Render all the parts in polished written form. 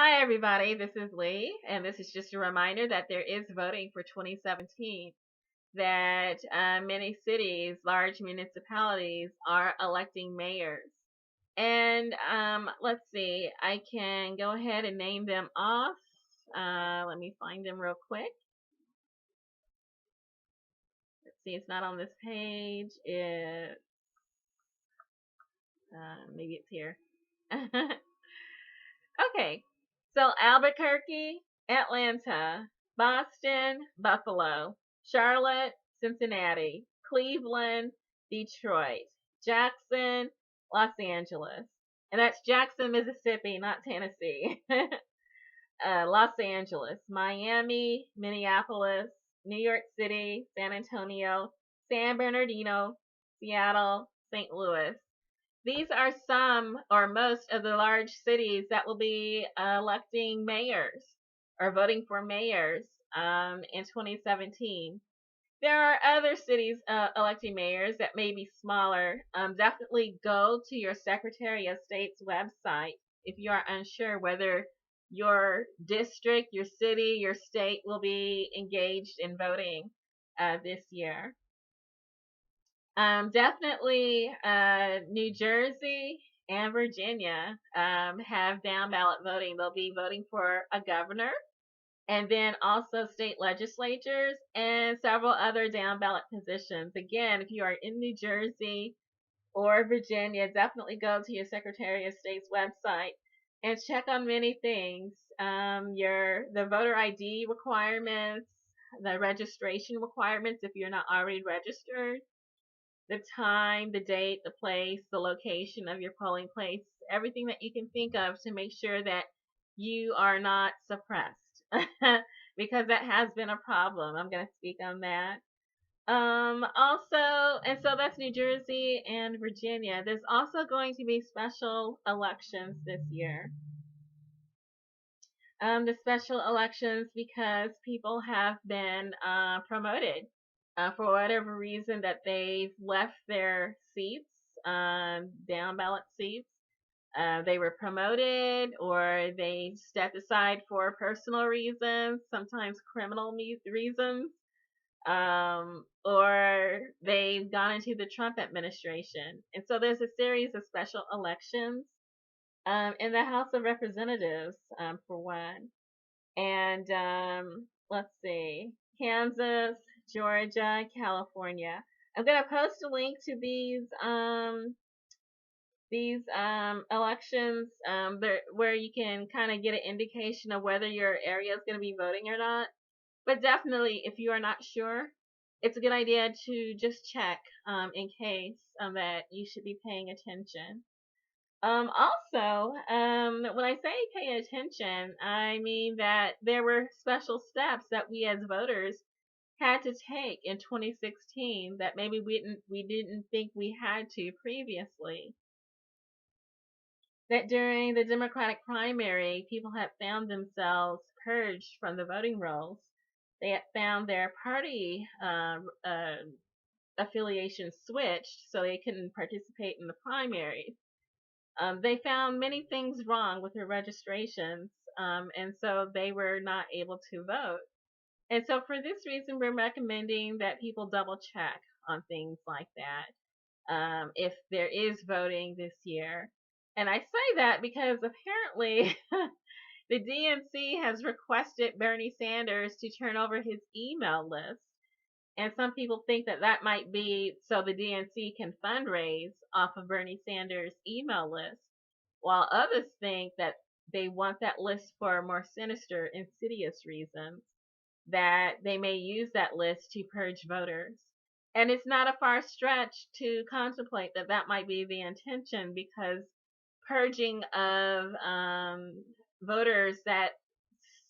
Hi, everybody. This is Lee, and this is just a reminder that there is voting for 2017. That many cities, large municipalities, are electing mayors. And let's see, I can go ahead and name them off. Let me find them real quick. Let's see, it's not on this page. Maybe it's here. Okay, so Albuquerque, Atlanta, Boston, Buffalo, Charlotte, Cincinnati, Cleveland, Detroit, Jackson, Los Angeles. And that's Jackson, Mississippi, not Tennessee. Los Angeles, Miami, Minneapolis, New York City, San Antonio, San Bernardino, Seattle, St. Louis. These are some or most of the large cities that will be electing mayors or voting for mayors in 2017. There are other cities electing mayors that may be smaller. Definitely go to your Secretary of State's website if you are unsure whether your district, your city, your state will be engaged in voting this year. Definitely New Jersey and Virginia have down ballot voting. They'll be voting for a governor and then also state legislatures and several other down ballot positions. Again, if you are in New Jersey or Virginia, definitely go to your Secretary of State's website and check on many things. The voter ID requirements, the registration requirements if you're not already registered, the time, the date, the place, the location of your polling place, everything that you can think of to make sure that you are not suppressed. Because that has been a problem. I'm going to speak on that. Also, and so that's New Jersey and Virginia. There's also going to be special elections this year. The special elections because people have been promoted for whatever reason that they've left their seats, down ballot seats. They were promoted or they stepped aside for personal reasons, sometimes criminal reasons, or they've gone into the Trump administration. And so there's a series of special elections in the House of Representatives, for one. And let's see, Kansas, Georgia, California. I'm gonna post a link to these elections where you can kind of get an indication of whether your area is going to be voting or not. But definitely, if you are not sure, it's a good idea to just check in case that you should be paying attention. Also, when I say pay attention, I mean that there were special steps that we as voters had to take in 2016 that maybe we didn't think we had to previously. That during the Democratic primary, people had found themselves purged from the voting rolls. They had found their party affiliation switched so they couldn't participate in the primaries. They found many things wrong with their registrations, and so they were not able to vote. And so, for this reason, we're recommending that people double check on things like that if there is voting this year. And I say that because apparently the DNC has requested Bernie Sanders to turn over his email list. And some people think that that might be so the DNC can fundraise off of Bernie Sanders' email list, while others think that they want that list for more sinister, insidious reasons, that they may use that list to purge voters. And it's not a far stretch to contemplate that that might be the intention because purging of voters that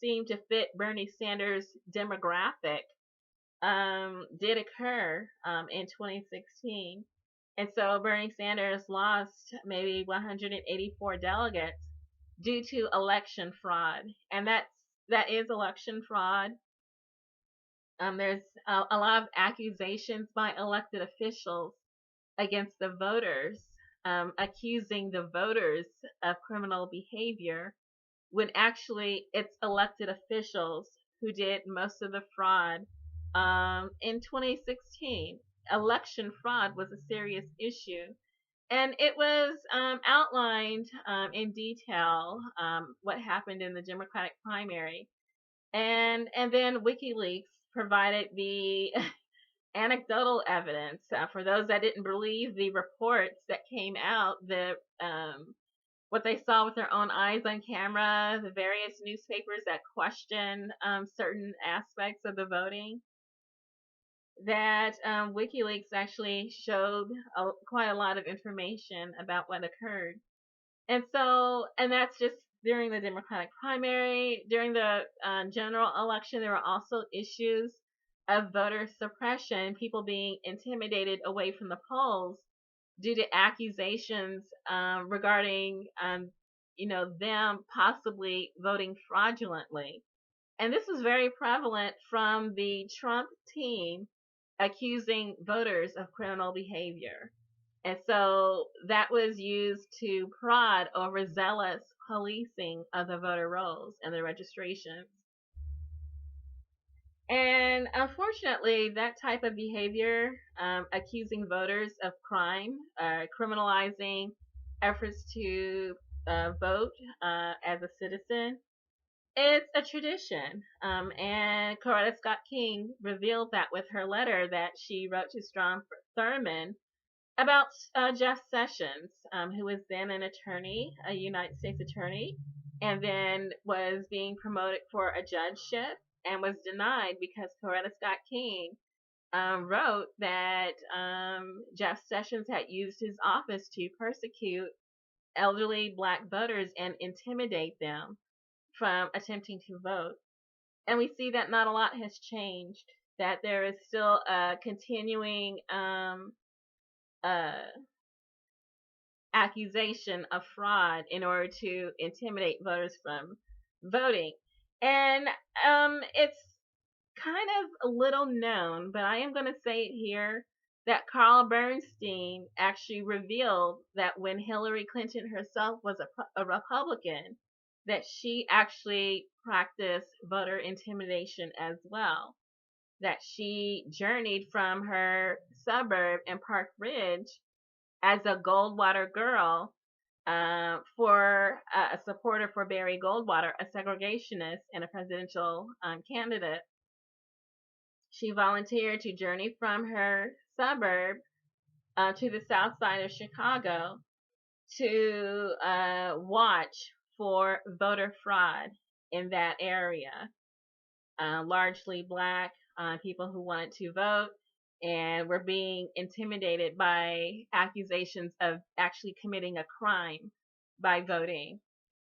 seem to fit Bernie Sanders' demographic did occur in 2016. And so Bernie Sanders lost maybe 184 delegates due to election fraud. And that is election fraud. There's a lot of accusations by elected officials against the voters, accusing the voters of criminal behavior when actually it's elected officials who did most of the fraud. In 2016, election fraud was a serious issue. And it was outlined in detail what happened in the Democratic primary. And then WikiLeaks provided the anecdotal evidence for those that didn't believe the reports that came out, the what they saw with their own eyes on camera, the various newspapers that questioned certain aspects of the voting. That WikiLeaks actually showed quite a lot of information about what occurred. And that's just during the Democratic primary. During the general election, there were also issues of voter suppression, people being intimidated away from the polls due to accusations regarding, them possibly voting fraudulently. And this was very prevalent from the Trump team accusing voters of criminal behavior. And so that was used to prod overzealous policing of the voter rolls and the registrations. And unfortunately, that type of behavior, accusing voters of crime, criminalizing efforts to vote as a citizen, it's a tradition. And Coretta Scott King revealed that with her letter that she wrote to Strom Thurmond about Jeff Sessions, who was then an attorney, a United States attorney, and then was being promoted for a judgeship and was denied because Coretta Scott King wrote that Jeff Sessions had used his office to persecute elderly black voters and intimidate them from attempting to vote. And we see that not a lot has changed, that there is still a continuing accusation of fraud in order to intimidate voters from voting. And it's kind of a little known, but I am going to say it here that Carl Bernstein actually revealed that when Hillary Clinton herself was a Republican, that she actually practiced voter intimidation as well. That she journeyed from her suburb in Park Ridge as a Goldwater girl for a supporter for Barry Goldwater, a segregationist and a presidential candidate. She volunteered to journey from her suburb to the south side of Chicago to watch for voter fraud in that area. Largely black people who wanted to vote and were being intimidated by accusations of actually committing a crime by voting.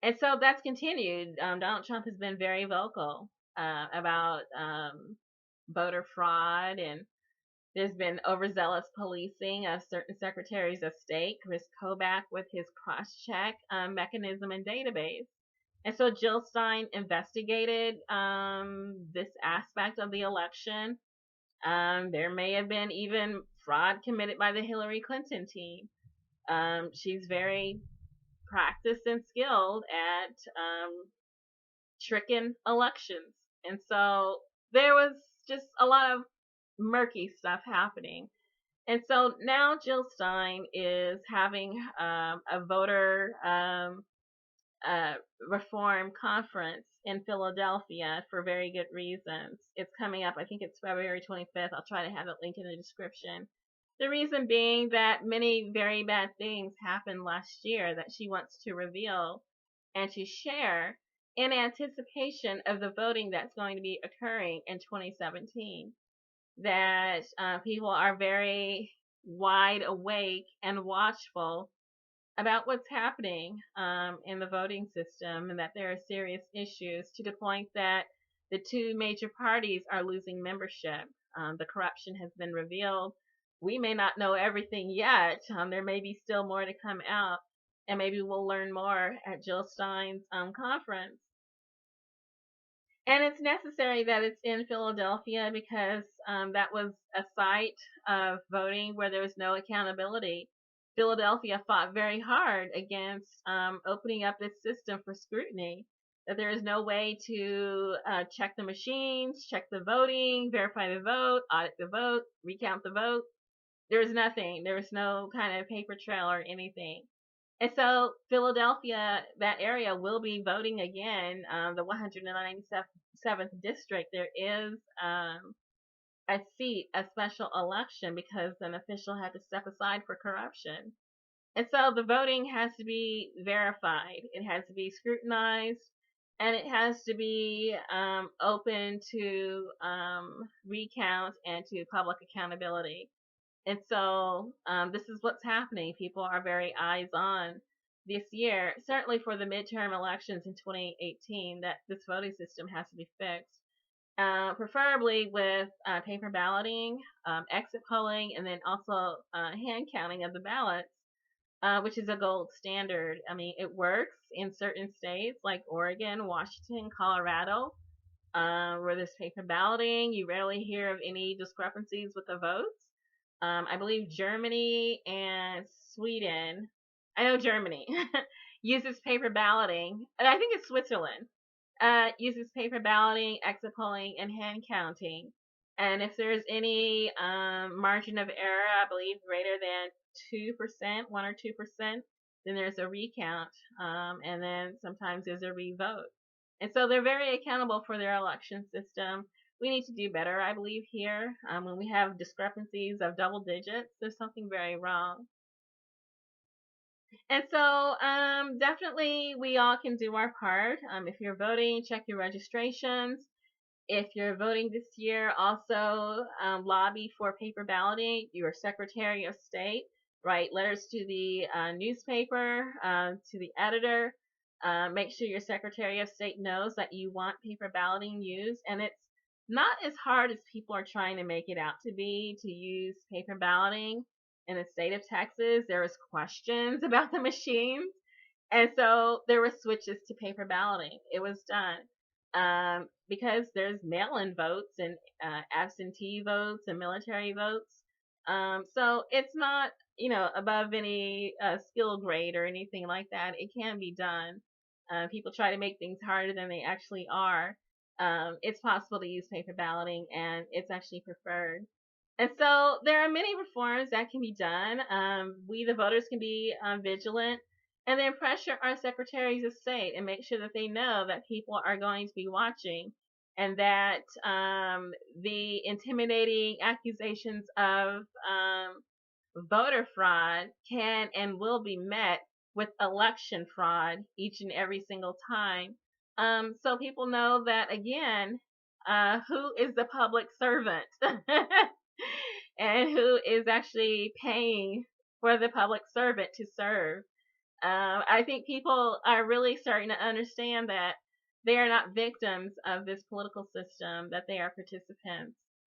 And so that's continued. Donald Trump has been very vocal about voter fraud, and there's been overzealous policing of certain secretaries of state, Chris Kobach with his cross-check mechanism and database. And so Jill Stein investigated this aspect of the election. There may have been even fraud committed by the Hillary Clinton team. She's very practiced and skilled at tricking elections. And so there was just a lot of murky stuff happening. And so now Jill Stein is having a voter reform conference in Philadelphia for very good reasons. It's coming up, I think it's February 25th. I'll try to have it linked in the description. The reason being that many very bad things happened last year that she wants to reveal and to share in anticipation of the voting that's going to be occurring in 2017. That people are very wide awake and watchful about what's happening in the voting system, and that there are serious issues to the point that the two major parties are losing membership. The corruption has been revealed. We may not know everything yet. There may be still more to come out, and maybe we'll learn more at Jill Stein's conference. And it's necessary that it's in Philadelphia because that was a site of voting where there was no accountability. Philadelphia fought very hard against opening up its system for scrutiny. that there is no way to check the machines, check the voting, verify the vote, audit the vote, recount the vote. There was nothing. There was no kind of paper trail or anything. And so Philadelphia, that area, will be voting again. The 197th district, there is a seat, a special election, because an official had to step aside for corruption. And so the voting has to be verified. It has to be scrutinized, and it has to be open to recount and to public accountability. And so this is what's happening. People are very eyes on this year, certainly for the midterm elections in 2018, that this voting system has to be fixed. Preferably with paper balloting, exit polling, and then also hand counting of the ballots, which is a gold standard. I mean, it works in certain states like Oregon, Washington, Colorado, where there's paper balloting. You rarely hear of any discrepancies with the votes. I believe Germany and Sweden, I know Germany, uses paper balloting, and I think it's Switzerland, uses paper balloting, exit polling, and hand counting. And if there's any margin of error, I believe greater than 2%, 1 or 2%, then there's a recount, and then sometimes there's a revote. And so they're very accountable for their election system. We need to do better, I believe, here. When we have discrepancies of double digits, there's something very wrong. And so definitely we all can do our part. If you're voting, check your registrations. If you're voting this year, also lobby for paper balloting. Your Secretary of State, write letters to the newspaper, to the editor. Make sure your Secretary of State knows that you want paper balloting used. And it's not as hard as people are trying to make it out to be to use paper balloting. In the state of Texas, there was questions about the machines. And so there were switches to paper balloting. It was done. Because there's mail-in votes and absentee votes and military votes. So it's not, above any skill grade or anything like that. It can be done. People try to make things harder than they actually are. It's possible to use paper balloting, and it's actually preferred. And so there are many reforms that can be done. We, the voters, can be vigilant, and then pressure our secretaries of state and make sure that they know that people are going to be watching, and that the intimidating accusations of voter fraud can and will be met with election fraud each and every single time. So people know that, again, who is the public servant and who is actually paying for the public servant to serve. I think people are really starting to understand that they are not victims of this political system, that they are participants.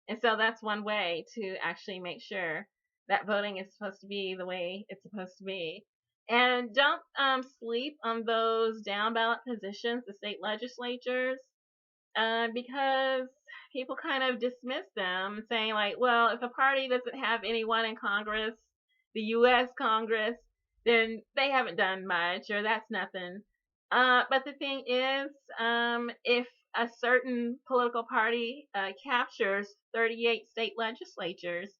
And so that's one way to actually make sure that voting is supposed to be the way it's supposed to be. And don't sleep on those down ballot positions, the state legislatures, because people kind of dismiss them, saying like, well, if a party doesn't have anyone in Congress, the U.S. Congress, then they haven't done much, or that's nothing. But the thing is, if a certain political party captures 38 state legislatures,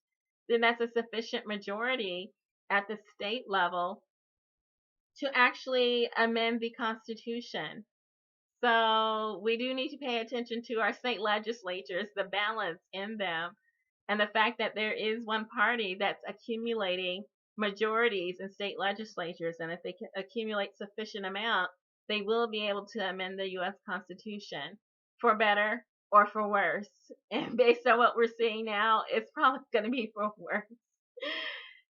then that's a sufficient majority at the state level to actually amend the Constitution. So we do need to pay attention to our state legislatures, the balance in them, and the fact that there is one party that's accumulating majorities in state legislatures, and if they can accumulate sufficient amount, they will be able to amend the U.S. Constitution for better or for worse. And based on what we're seeing now, it's probably going to be for worse.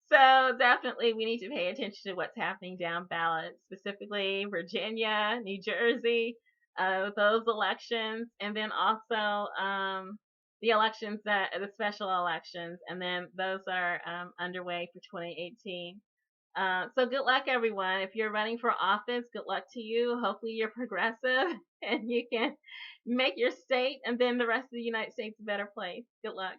So definitely we need to pay attention to what's happening down ballot, specifically Virginia, New Jersey, those elections, and then also the elections, the special elections, and then those are underway for 2018. So good luck, everyone. If you're running for office, good luck to you. Hopefully you're progressive and you can make your state and then the rest of the United States a better place. Good luck.